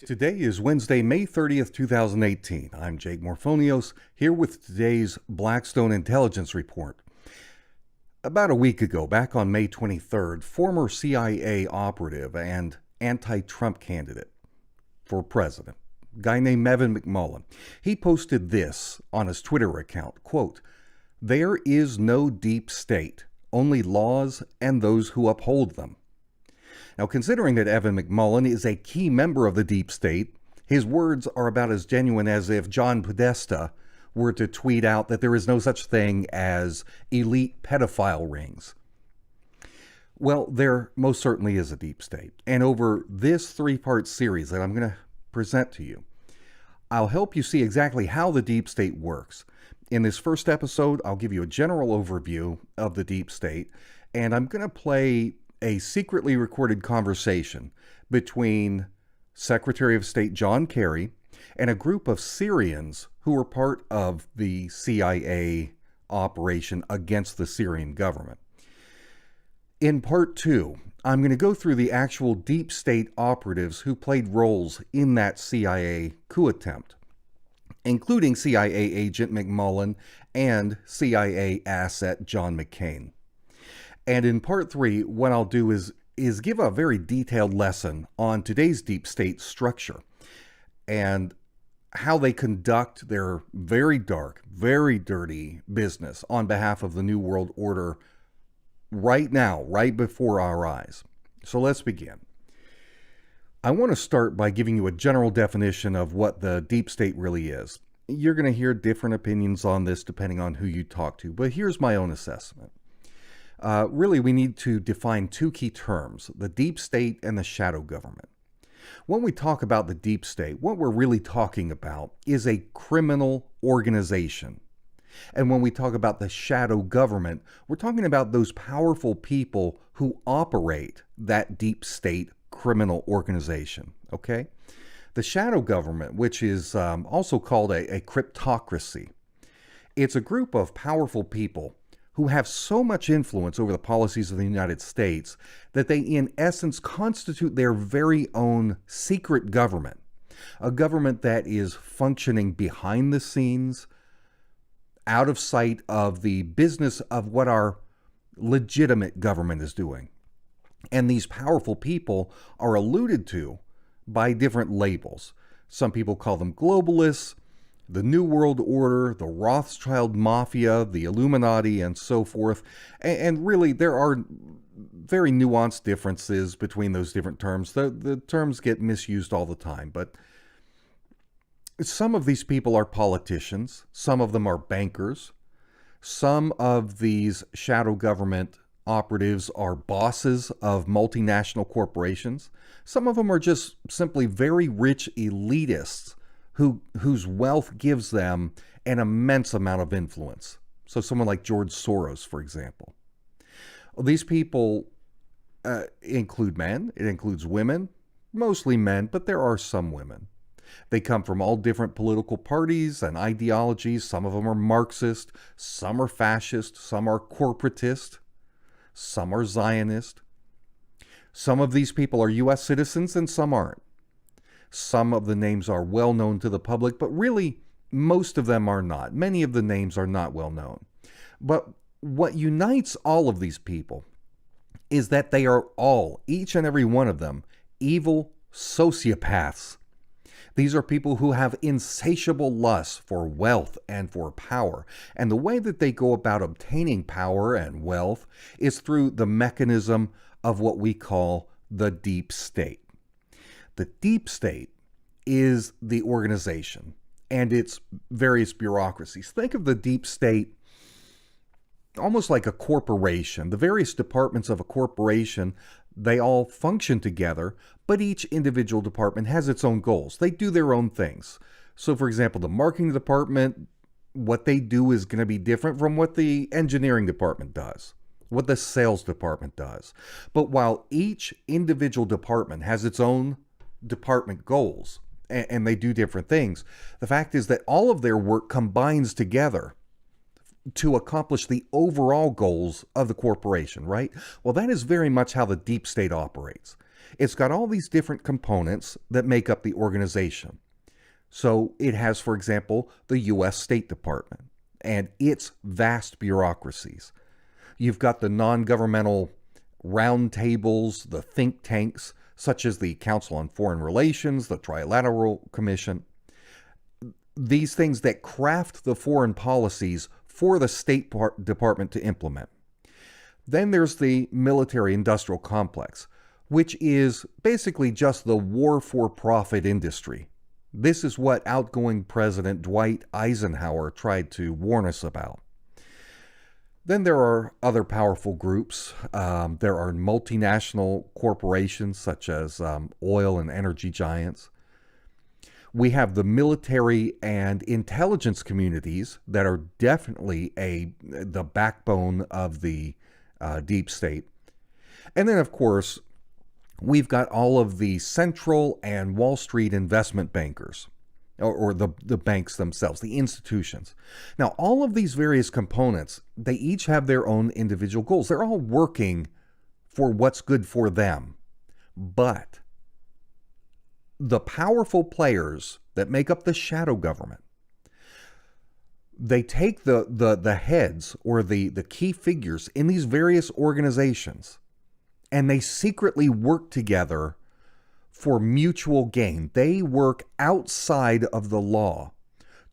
Today is Wednesday, May 30th, 2018. I'm Jake Morphonios, here with today's Blackstone Intelligence Report. About a week ago, back on May 23rd, former CIA operative and anti-Trump candidate for president, a guy named Evan McMullin, he posted this on his Twitter account, quote, "There is no deep state, only laws and those who uphold them." Now, considering that Evan McMullin is a key member of the deep state, his words are about as genuine as if John Podesta were to tweet out that there is no such thing as elite pedophile rings. Well, there most certainly is a deep state. And over this three-part series that I'm going to present to you, I'll help you see exactly how the deep state works. In this first episode, I'll give you a general overview of the deep state, and I'm going to play a secretly recorded conversation between Secretary of State John Kerry and a group of Syrians who were part of the CIA operation against the Syrian government. In part two, I'm going to go through the actual deep state operatives who played roles in that CIA coup attempt, including CIA agent McMullin and CIA asset John McCain. And in part three, what I'll do is give a very detailed lesson on today's deep state structure and how they conduct their very dark, very dirty business on behalf of the New World Order right now, right before our eyes. So let's begin. I want to start by giving you a general definition of what the deep state really is. You're going to hear different opinions on this depending on who you talk to, but here's my own assessment. Really, we need to define two key terms, the deep state and the shadow government. When we talk about the deep state, what we're really talking about is a criminal organization. And when we talk about the shadow government, we're talking about those powerful people who operate that deep state criminal organization, okay? The shadow government, which is also called a cryptocracy, it's a group of powerful people who have so much influence over the policies of the United States that they, in essence, constitute their very own secret government, a government that is functioning behind the scenes, out of sight of the business of what our legitimate government is doing. And these powerful people are alluded to by different labels. Some people call them globalists, the New World Order, the Rothschild Mafia, the Illuminati, and so forth. And really, there are very nuanced differences between those different terms. The terms get misused all the time, but some of these people are politicians. Some of them are bankers. Some of these shadow government operatives are bosses of multinational corporations. Some of them are just simply very rich elitists whose wealth gives them an immense amount of influence. So someone like George Soros, for example. These people include men, it includes women, mostly men, but there are some women. They come from all different political parties and ideologies. Some of them are Marxist, some are fascist, some are corporatist, some are Zionist. Some of these people are U.S. citizens and some aren't. Some of the names are well known to the public, but really most of them are not. Many of the names are not well known. But what unites all of these people is that they are all, each and every one of them, evil sociopaths. These are people who have insatiable lust for wealth and for power. And the way that they go about obtaining power and wealth is through the mechanism of what we call the deep state. The deep state is the organization and its various bureaucracies. Think of the deep state almost like a corporation. The various departments of a corporation, they all function together, but each individual department has its own goals. They do their own things. So, for example, the marketing department, what they do is going to be different from what the engineering department does, what the sales department does. But while each individual department has its own department goals and they do different things, the fact is that all of their work combines together to accomplish the overall goals of the corporation, right? Well, that is very much how the deep state operates. It's got all these different components that make up the organization. So it has, for example, the U.S. State Department and its vast bureaucracies. You've got the non-governmental roundtables, the think tanks, such as the Council on Foreign Relations, the Trilateral Commission. These things that craft the foreign policies for the State Department to implement. Then there's the military-industrial complex, which is basically just the war-for-profit industry. This is what outgoing President Dwight Eisenhower tried to warn us about. Then there are other powerful groups. There are multinational corporations such as oil and energy giants. We have the military and intelligence communities that are definitely the backbone of the deep state. And then, of course, we've got all of the central and Wall Street investment bankers, or the banks themselves, the institutions. Now, all of these various components, they each have their own individual goals. They're all working for what's good for them. But the powerful players that make up the shadow government, they take the heads or the key figures in these various organizations, and they secretly work together for mutual gain. They work outside of the law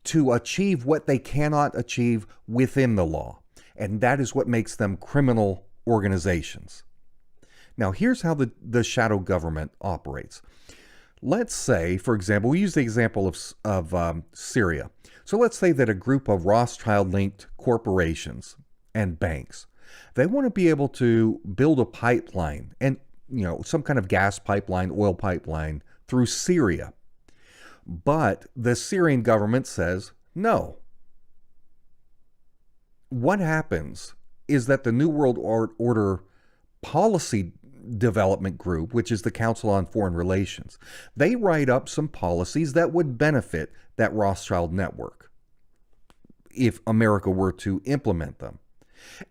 to achieve what they cannot achieve within the law. And that is what makes them criminal organizations. Now, here's how the shadow government operates. Let's say, for example, we use the example of Syria. So let's say that a group of Rothschild-linked corporations and banks, they want to be able to build a pipeline and some kind of gas pipeline, oil pipeline through Syria. But the Syrian government says no. What happens is that the New World Order policy development group, which is the Council on Foreign Relations, they write up some policies that would benefit that Rothschild network if America were to implement them.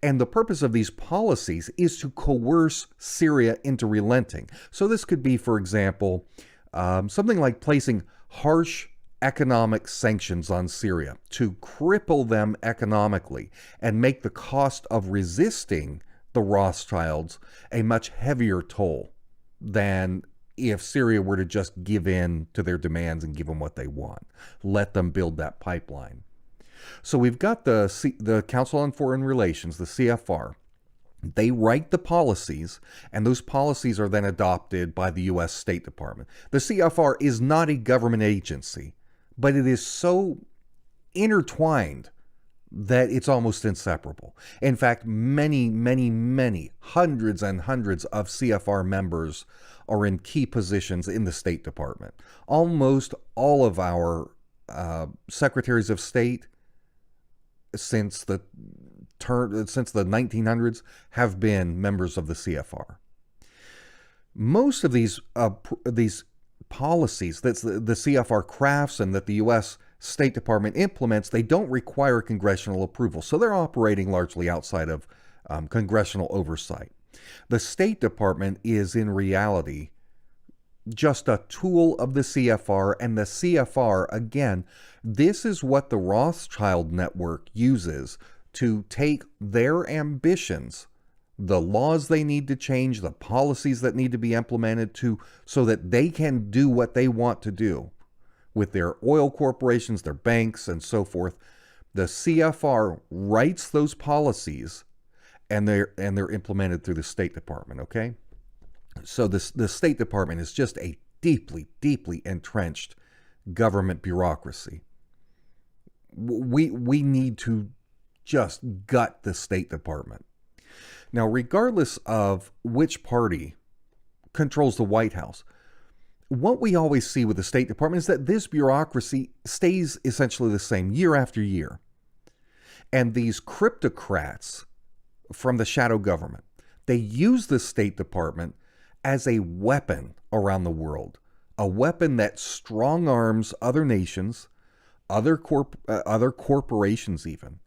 And the purpose of these policies is to coerce Syria into relenting. So this could be, for example, something like placing harsh economic sanctions on Syria to cripple them economically and make the cost of resisting the Rothschilds a much heavier toll than if Syria were to just give in to their demands and give them what they want. Let them build that pipeline. So we've got the Council on Foreign Relations, the CFR. They write the policies, and those policies are then adopted by the U.S. State Department. The CFR is not a government agency, but it is so intertwined that it's almost inseparable. In fact, many, hundreds and hundreds of CFR members are in key positions in the State Department. Almost all of our secretaries of state since the 1900s have been members of the CFR. Most of these policies that the CFR crafts and that the U.S. State Department implements, they don't require congressional approval. So they're operating largely outside of congressional oversight. The State Department is in reality just a tool of the CFR, and the CFR, again, this is what the Rothschild network uses to take their ambitions, the laws they need to change, the policies that need to be implemented so that they can do what they want to do with their oil corporations, their banks, and so forth. The CFR writes those policies, and they're implemented through the State Department, okay? So the State Department is just a deeply entrenched government bureaucracy. We need to just gut the State Department. Now, regardless of which party controls the White House, what we always see with the State Department is that this bureaucracy stays essentially the same year after year. And these cryptocrats from the shadow government, they use the State Department as a weapon around the world, a weapon that strong arms other nations, other corporations even,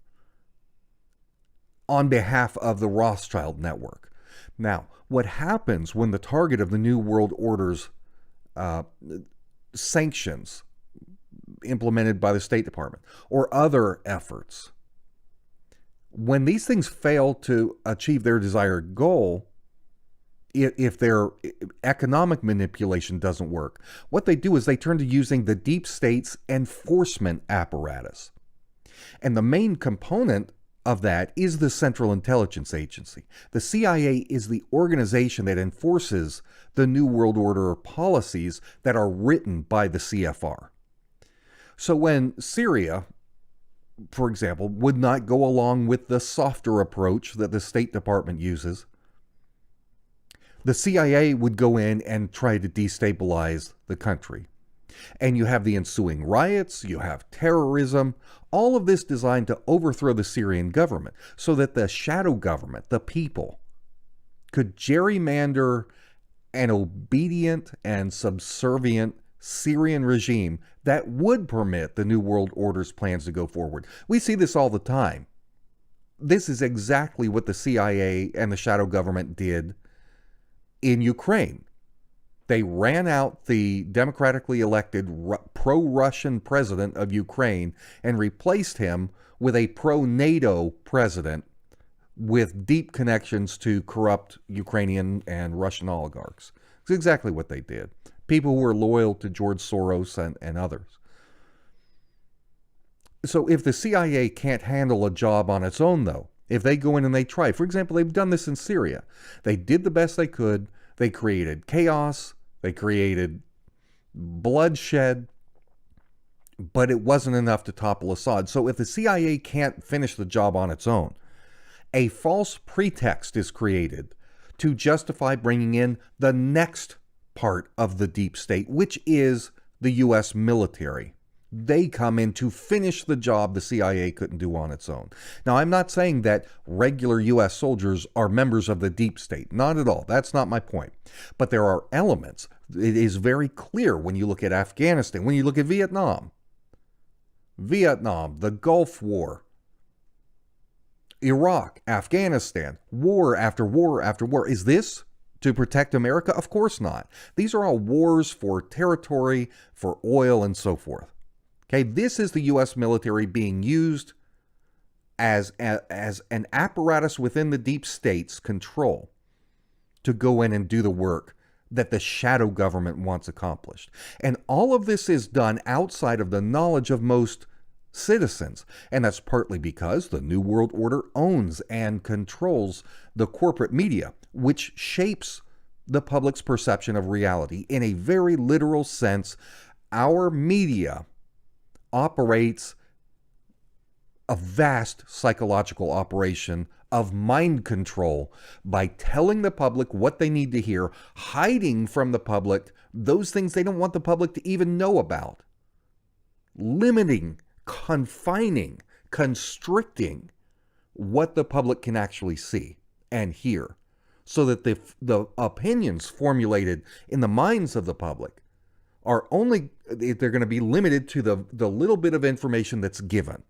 on behalf of the Rothschild network. Now, what happens when the target of the New World Order's sanctions implemented by the State Department or other efforts, when these things fail to achieve their desired goal, if their economic manipulation doesn't work, what they do is they turn to using the deep state's enforcement apparatus. And the main component of that is the Central Intelligence Agency. The CIA is the organization that enforces the New World Order policies that are written by the CFR. So when Syria, for example, would not go along with the softer approach that the State Department uses, the CIA would go in and try to destabilize the country. And you have the ensuing riots, you have terrorism, all of this designed to overthrow the Syrian government so that the shadow government, the people, could gerrymander an obedient and subservient Syrian regime that would permit the New World Order's plans to go forward. We see this all the time. This is exactly what the CIA and the shadow government did in Ukraine. They ran out the democratically elected pro-Russian president of Ukraine and replaced him with a pro-NATO president with deep connections to corrupt Ukrainian and Russian oligarchs. It's exactly what they did. People who were loyal to George Soros and others. So if the CIA can't handle a job on its own, though, if they go in and they try, for example, they've done this in Syria. They did the best they could. They created chaos. They created bloodshed. But it wasn't enough to topple Assad. So if the CIA can't finish the job on its own, a false pretext is created to justify bringing in the next part of the deep state, which is the U.S. military. They come in to finish the job the CIA couldn't do on its own. Now, I'm not saying that regular U.S. soldiers are members of the deep state. Not at all. That's not my point. But there are elements. It is very clear when you look at Afghanistan, when you look at Vietnam, the Gulf War, Iraq, Afghanistan, war after war after war. Is this to protect America? Of course not. These are all wars for territory, for oil, and so forth. Okay, this is the U.S. military being used as an apparatus within the deep state's control to go in and do the work that the shadow government wants accomplished. And all of this is done outside of the knowledge of most citizens. And that's partly because the New World Order owns and controls the corporate media, which shapes the public's perception of reality. In a very literal sense, our media operates a vast psychological operation of mind control by telling the public what they need to hear, hiding from the public those things they don't want the public to even know about, limiting, confining, constricting what the public can actually see and hear, so that the opinions formulated in the minds of the public are only, they're going to be limited to the little bit of information that's given.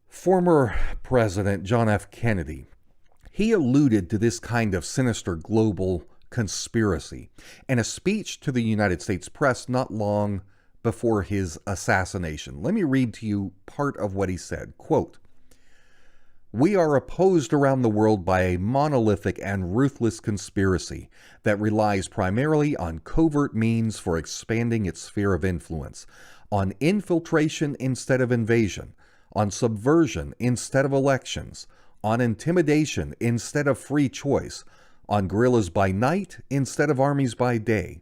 Former President John F. Kennedy, he alluded to this kind of sinister global conspiracy in a speech to the United States press not long before his assassination. Let me read to you part of what he said. Quote, "We are opposed around the world by a monolithic and ruthless conspiracy that relies primarily on covert means for expanding its sphere of influence, on infiltration instead of invasion, on subversion instead of elections, on intimidation instead of free choice, on guerrillas by night instead of armies by day.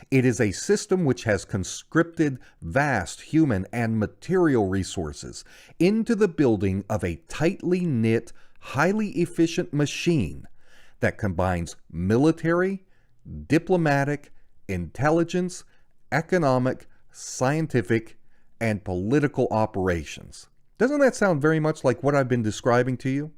It is a system which has conscripted vast human and material resources into the building of a tightly knit, highly efficient machine that combines military, diplomatic, intelligence, economic, scientific, and political operations." Doesn't that sound very much like what I've been describing to you?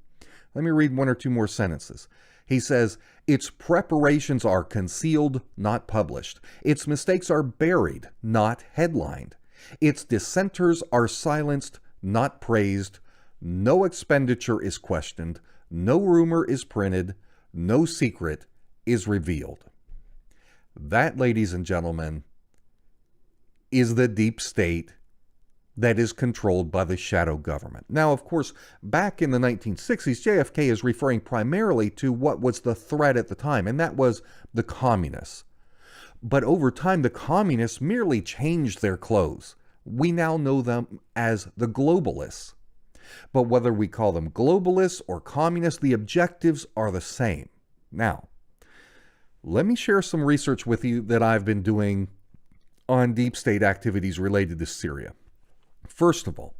Let me read one or two more sentences. He says, "Its preparations are concealed, not published. Its mistakes are buried, not headlined. Its dissenters are silenced, not praised. No expenditure is questioned. no rumor is printed, no secret is revealed. That, ladies and gentlemen, is the deep state that is controlled by the shadow government. Now, of course, back in the 1960s, JFK is referring primarily to what was the threat at the time, and that was the communists. But over time, the communists merely changed their clothes. We now know them as the globalists. But whether we call them globalists or communists, the objectives are the same. Now, let me share some research with you that I've been doing on deep state activities related to Syria. First of all,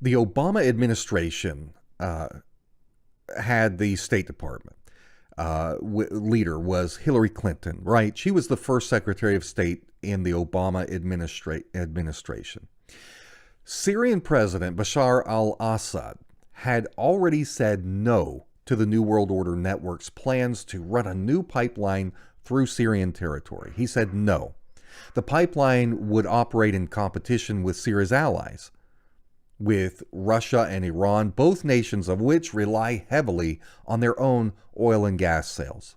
the Obama administration had the State Department. Leader was Hillary Clinton, right? She was the first Secretary of State in the Obama administration. Syrian President Bashar al-Assad had already said no to the New World Order Network's plans to run a new pipeline through Syrian territory. He said no. The pipeline would operate in competition with Syria's allies, with Russia and Iran, both nations of which rely heavily on their own oil and gas sales.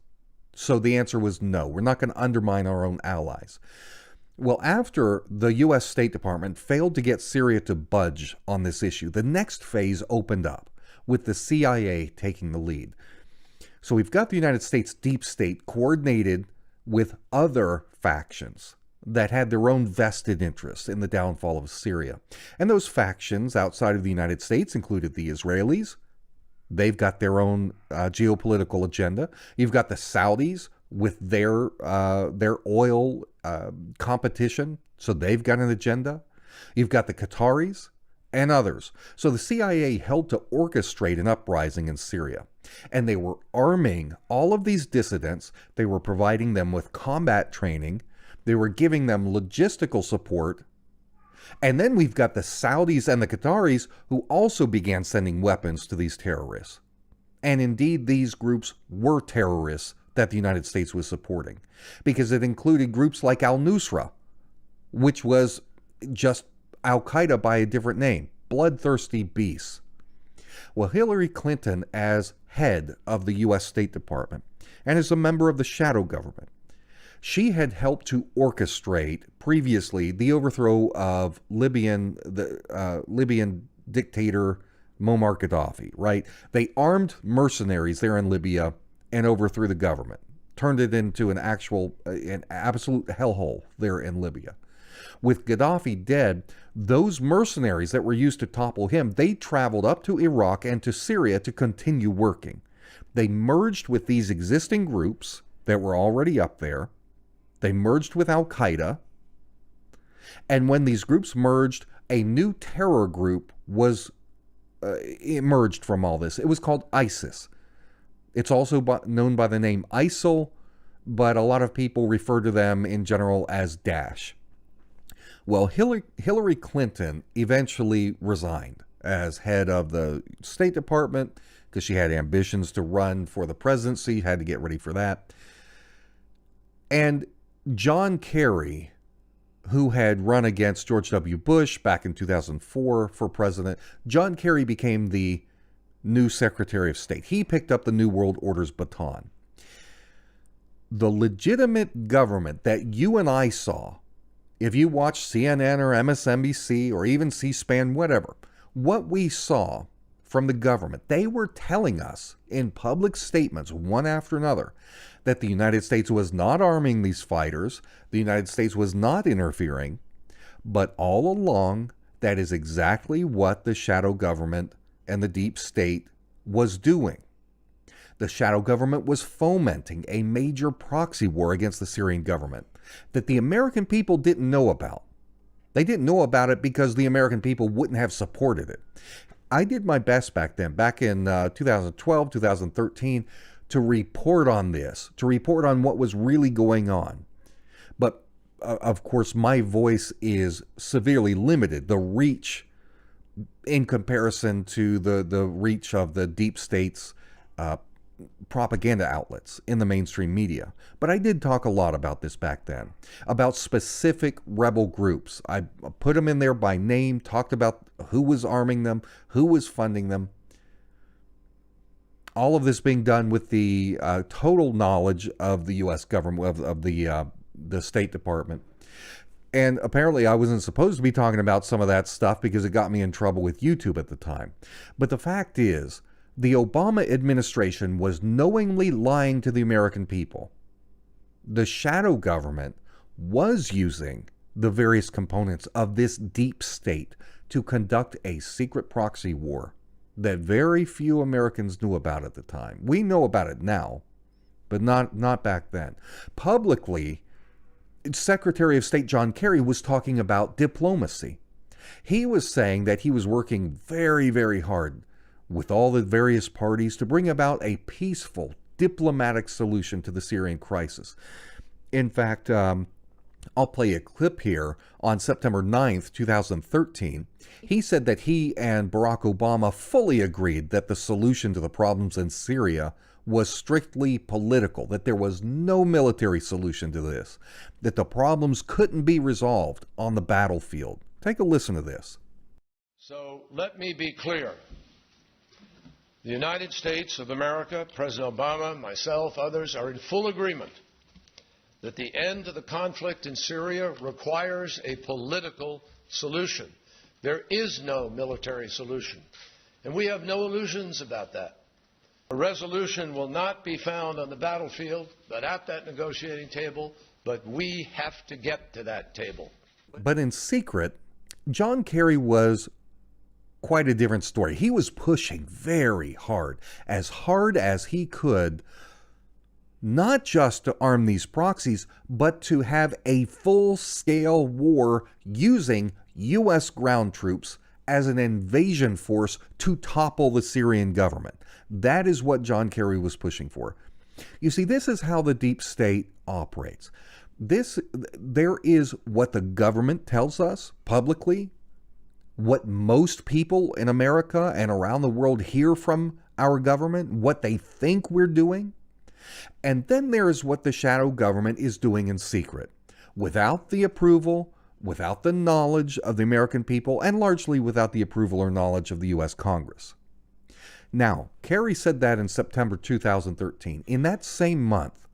So the answer was no, we're not going to undermine our own allies. Well, after the U.S. State Department failed to get Syria to budge on this issue, the next phase opened up, with the CIA taking the lead. So we've got the United States deep state coordinated with other factions that had their own vested interests in the downfall of Syria. And those factions outside of the United States included the Israelis. They've got their own geopolitical agenda. You've got the Saudis with their oil competition, so they've got an agenda. You've got the Qataris and others. So the CIA helped to orchestrate an uprising in Syria. And they were arming all of these dissidents. They were providing them with combat training. They were giving them logistical support. And then we've got the Saudis and the Qataris who also began sending weapons to these terrorists. And indeed, these groups were terrorists that the United States was supporting, because it included groups like al-Nusra, which was just Al-Qaeda by a different name, bloodthirsty beasts. Well, Hillary Clinton, as head of the U.S. State Department and as a member of the shadow government, she had helped to orchestrate previously the overthrow of Libyan dictator Muammar Gaddafi, right? They armed mercenaries there in Libya and overthrew the government, turned it into an absolute hellhole there in Libya. With Gaddafi dead, those mercenaries that were used to topple him, they traveled up to Iraq and to Syria to continue working. They merged with these existing groups that were already up there. They merged with Al-Qaeda. And when these groups merged, a new terror group was emerged from all this. It was called ISIS. It's also known by the name ISIL, but a lot of people refer to them in general as Daesh. Well, Hillary Clinton eventually resigned as head of the State Department because she had ambitions to run for the presidency, had to get ready for that. And John Kerry, who had run against George W. Bush back in 2004 for president, John Kerry became the new Secretary of State. He picked up the New World Order's baton. The legitimate government that you and I saw, if you watched CNN or MSNBC or even C-SPAN, whatever, what we saw from the government, they were telling us in public statements, one after another, that the United States was not arming these fighters, the United States was not interfering, but all along, that is exactly what the shadow government and the deep state was doing. The shadow government was fomenting a major proxy war against the Syrian government that the American people didn't know about. They didn't know about it because the American people wouldn't have supported it. I did my best back then, back in 2012, 2013, to report on this, to report on what was really going on. But, of course, my voice is severely limited. The reach in comparison to the reach of the deep state's propaganda outlets in the mainstream media. But I did talk a lot about this back then, about specific rebel groups. I put them in there by name, talked about who was arming them, who was funding them. All of this being done with the total knowledge of the U.S. government, of the State Department. And apparently I wasn't supposed to be talking about some of that stuff because it got me in trouble with YouTube at the time. But the fact is, the Obama administration was knowingly lying to the American people. The shadow government was using the various components of this deep state to conduct a secret proxy war that very few Americans knew about at the time. We know about it now, but not back then. Publicly, Secretary of State John Kerry was talking about diplomacy. He was saying that he was working very, very hard with all the various parties to bring about a peaceful diplomatic solution to the Syrian crisis. In fact, I'll play a clip here. On September 9th, 2013, he said that he and Barack Obama fully agreed that the solution to the problems in Syria was strictly political, that there was no military solution to this, that the problems couldn't be resolved on the battlefield. Take a listen to this. So let me be clear. The United States of America, President Obama, myself, others, are in full agreement that the end of the conflict in Syria requires a political solution. There is no military solution, and we have no illusions about that. A resolution will not be found on the battlefield, but at that negotiating table, but we have to get to that table. But in secret, John Kerry was quite a different story. He was pushing very hard as he could, not just to arm these proxies, but to have a full-scale war using U.S. ground troops as an invasion force to topple the Syrian government. That is what John Kerry was pushing for. You see, this is how the deep state operates. There is what the government tells us publicly, what most people in America and around the world hear from our government, what they think we're doing. And then there is what the shadow government is doing in secret, without the approval, without the knowledge of the American people, and largely without the approval or knowledge of the U.S. Congress. Now, Kerry said that in September 2013. In that same month,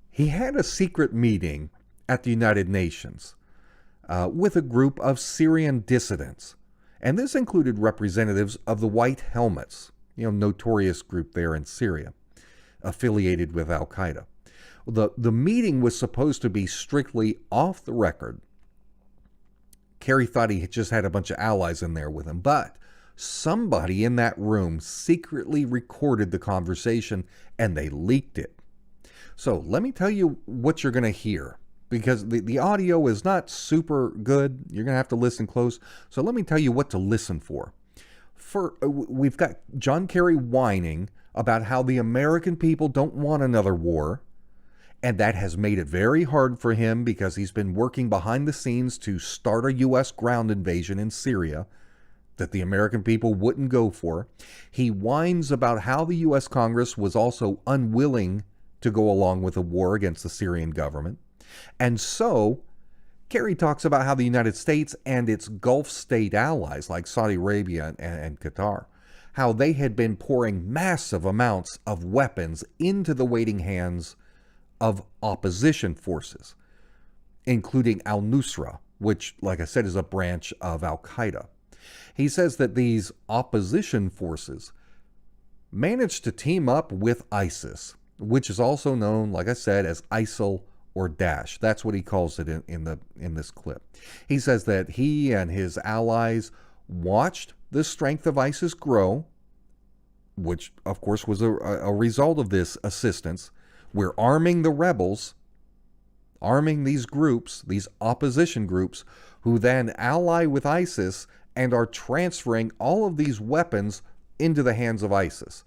he had a secret meeting at the United Nations with a group of Syrian dissidents. And this included representatives of the White Helmets, notorious group there in Syria, affiliated with Al-Qaeda. The meeting was supposed to be strictly off the record. Kerry thought he just had a bunch of allies in there with him, but somebody in that room secretly recorded the conversation and they leaked it. So let me tell you what you're going to hear, because the audio is not super good. You're going to have to listen close. So let me tell you what to listen for. We've got John Kerry whining about how the American people don't want another war, and that has made it very hard for him because he's been working behind the scenes to start a U.S. ground invasion in Syria that the American people wouldn't go for. He whines about how the U.S. Congress was also unwilling to go along with a war against the Syrian government. And so, Kerry talks about how the United States and its Gulf state allies like Saudi Arabia and Qatar, how they had been pouring massive amounts of weapons into the waiting hands of opposition forces, including al-Nusra, which, like I said, is a branch of Al-Qaeda. He says that these opposition forces managed to team up with ISIS, which is also known, like I said, as ISIL or Daesh. That's what he calls it in this clip. He says that he and his allies watched the strength of ISIS grow, which of course was a result of this assistance. We're arming the rebels, arming these groups, these opposition groups, who then ally with ISIS and are transferring all of these weapons into the hands of ISIS.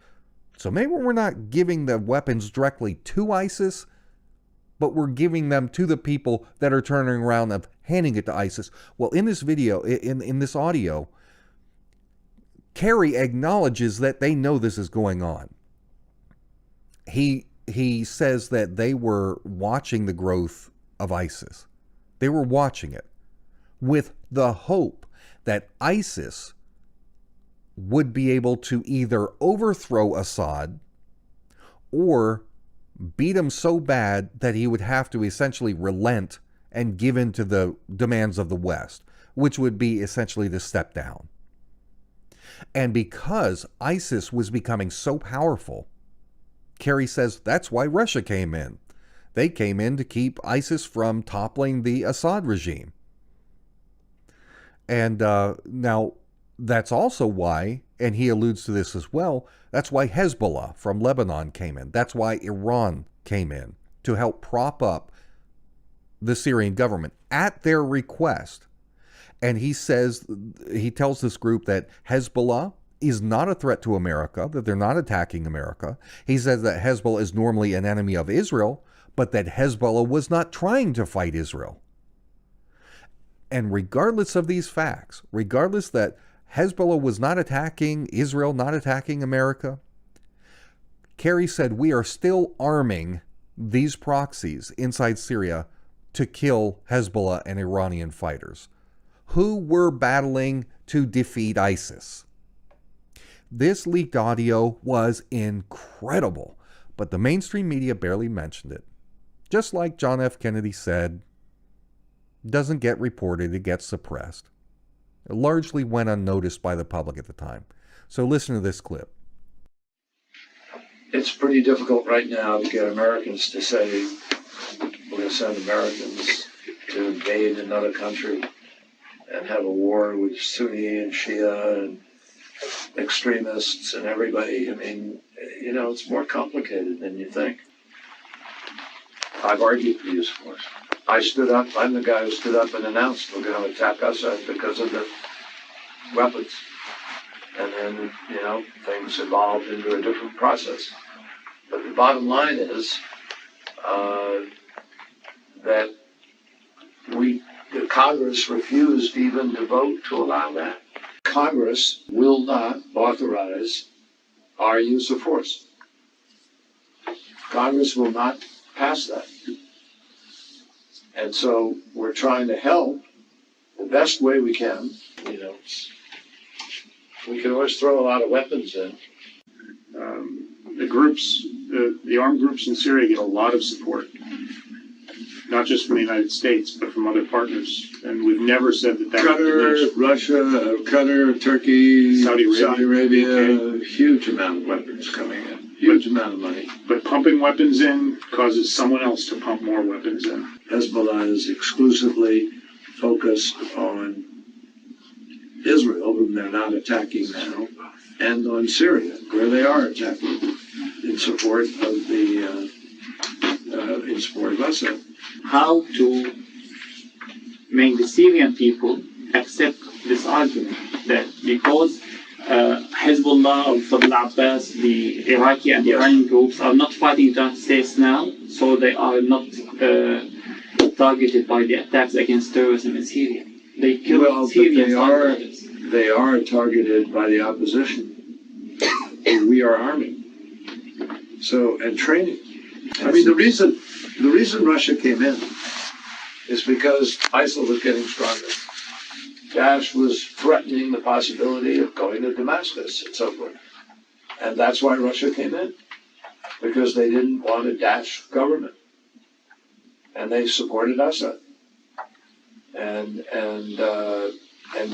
So maybe we're not giving the weapons directly to ISIS, but we're giving them to the people that are turning around and handing it to ISIS. Well, in this video, in this audio, Kerry acknowledges that they know this is going on. He says that they were watching the growth of ISIS. They were watching it with the hope that ISIS would be able to either overthrow Assad or beat him so bad that he would have to essentially relent and give in to the demands of the West, which would be essentially to step down. And because ISIS was becoming so powerful, Kerry says that's why Russia came in. They came in to keep ISIS from toppling the Assad regime. And now that's also why, and he alludes to this as well, that's why Hezbollah from Lebanon came in. That's why Iran came in to help prop up the Syrian government at their request. And he says, he tells this group that Hezbollah is not a threat to America, that they're not attacking America. He says that Hezbollah is normally an enemy of Israel, but that Hezbollah was not trying to fight Israel. And regardless of these facts, regardless that Hezbollah was not attacking Israel, not attacking America, Kerry said we are still arming these proxies inside Syria to kill Hezbollah and Iranian fighters who were battling to defeat ISIS. This leaked audio was incredible, but the mainstream media barely mentioned it. Just like John F. Kennedy said, doesn't get reported, it gets suppressed. It largely went unnoticed by the public at the time. So listen to this clip. It's pretty difficult right now to get Americans to say we're going to send Americans to invade another country and have a war with Sunni and Shia and extremists and everybody. I mean, you know, it's more complicated than you think. I've argued for use of force. I stood up, I'm the guy who stood up and announced we're going to attack Assad because of the weapons. And then, you know, things evolved into a different process. But the bottom line is that the Congress refused even to vote to allow that. Congress will not authorize our use of force. Congress will not pass that. And so we're trying to help the best way we can. You know, we can always throw a lot of weapons in. The armed groups in Syria get a lot of support, not just from the United States, but from other partners. And we've never said that Qatar, Russia, Qatar, Turkey, Saudi Arabia, huge amount of weapons coming in, huge amount of money. But pumping weapons in causes someone else to pump more weapons in. Hezbollah is exclusively focused on Israel, whom they're not attacking now, and on Syria, where they are attacking in support of Assad. How to make the Syrian people accept this argument that because Hezbollah or Fadl Abbas, the Iraqi and Iranian groups are not fighting the United States now, so they are not targeted by the attacks against terrorism in Syria. They kill Syrians. They are targeted by the opposition. We are arming. So, and training. I mean, the reason Russia came in is because ISIL was getting stronger. Daesh was threatening the possibility of going to Damascus and so forth. And that's why Russia came in, because they didn't want a Daesh government. And they supported Assad. And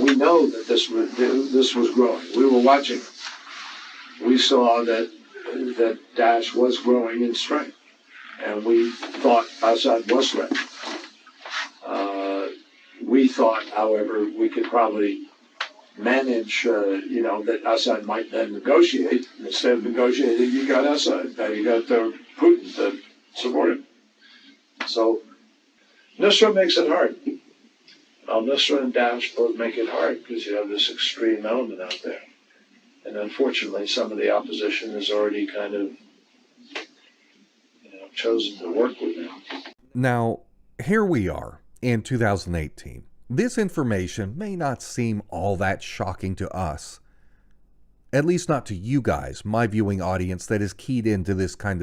we know that this was growing. We were watching. We saw that Daesh was growing in strength. And we thought Assad was threatened. We thought, however, we could probably manage, that Assad might then negotiate. Instead of negotiating, you got Assad. Now you got Putin to support him. So Nusra makes it hard. Nusra and Daesh both make it hard because you have this extreme element out there. And unfortunately, some of the opposition has already kind of chosen to work with them. Now, here we are in 2018. This information may not seem all that shocking to us, at least not to you guys, my viewing audience that is keyed into this kind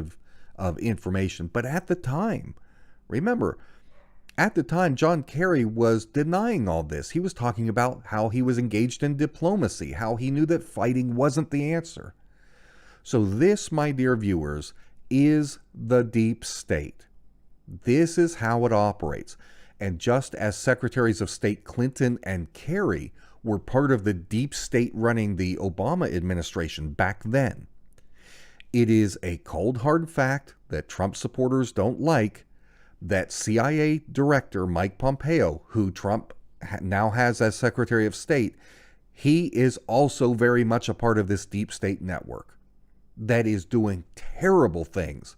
of information. But at the time, remember, At the time, John Kerry was denying all this. He was talking about how he was engaged in diplomacy, how he knew that fighting wasn't the answer. So this, my dear viewers, is the deep state. This is how it operates. And just as Secretaries of State Clinton and Kerry were part of the deep state running the Obama administration back then, it is a cold hard fact that Trump supporters don't like that CIA Director Mike Pompeo, who Trump now has as Secretary of State, he is also very much a part of this deep state network that is doing terrible things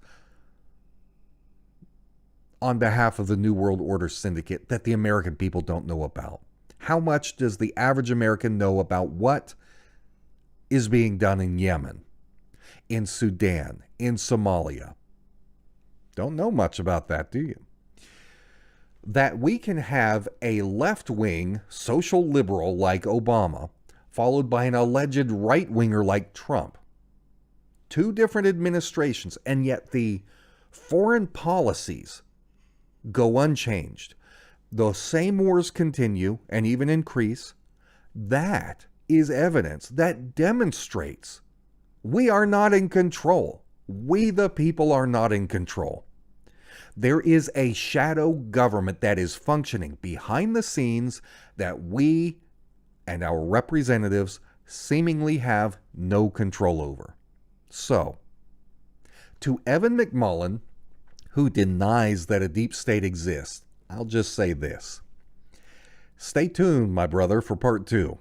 on behalf of the New World Order syndicate that the American people don't know about. How much does the average American know about what is being done in Yemen, in Sudan, in Somalia? Don't know much about that, do you? That we can have a left-wing social liberal like Obama, followed by an alleged right-winger like Trump. Two different administrations, and yet the foreign policies go unchanged. The same wars continue and even increase. That is evidence that demonstrates we are not in control. We, the people, are not in control. There is a shadow government that is functioning behind the scenes that we and our representatives seemingly have no control over. So, to Evan McMullin, who denies that a deep state exists, I'll just say this. Stay tuned, my brother, for part 2,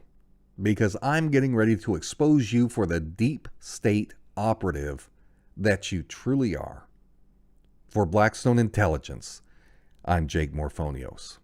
because I'm getting ready to expose you for the deep state operative that you truly are. For Blackstone Intelligence, I'm Jake Morphonios.